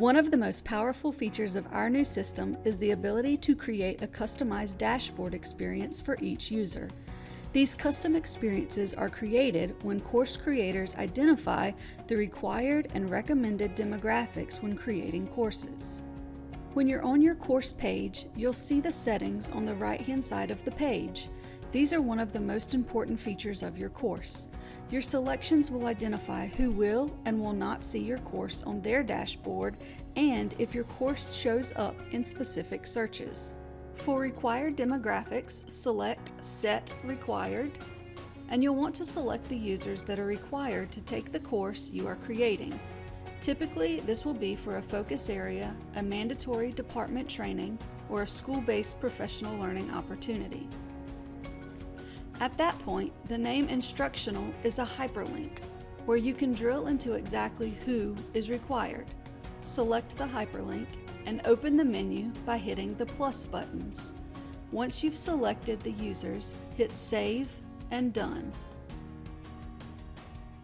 One of the most powerful features of our new system is the ability to create a customized dashboard experience for each user. These custom experiences are created when course creators identify the required and recommended demographics when creating courses. When you're on your course page, you'll see the settings on the right-hand side of the page. These are one of the most important features of your course. Your selections will identify who will and will not see your course on their dashboard and if your course shows up in specific searches. For required demographics, select Set Required, and you'll want to select the users that are required to take the course you are creating. Typically, this will be for a focus area, a mandatory department training, or a school-based professional learning opportunity. At that point, the name Instructional is a hyperlink, where you can drill into exactly who is required. Select the hyperlink and open the menu by hitting the plus buttons. Once you've selected the users, hit Save and Done.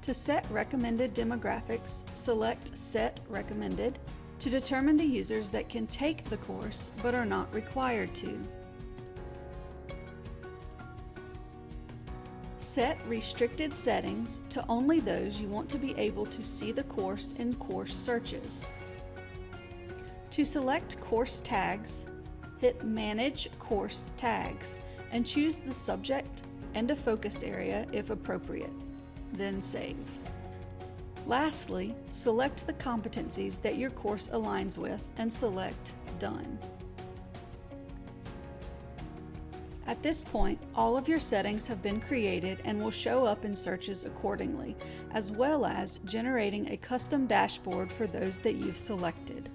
To set recommended demographics, select Set Recommended to determine the users that can take the course but are not required to. Set restricted settings to only those you want to be able to see the course in course searches. To select course tags, hit Manage Course Tags and choose the subject and a focus area if appropriate. Then save. Lastly, select the competencies that your course aligns with and select Done. At this point, all of your settings have been created and will show up in searches accordingly, as well as generating a custom dashboard for those that you've selected.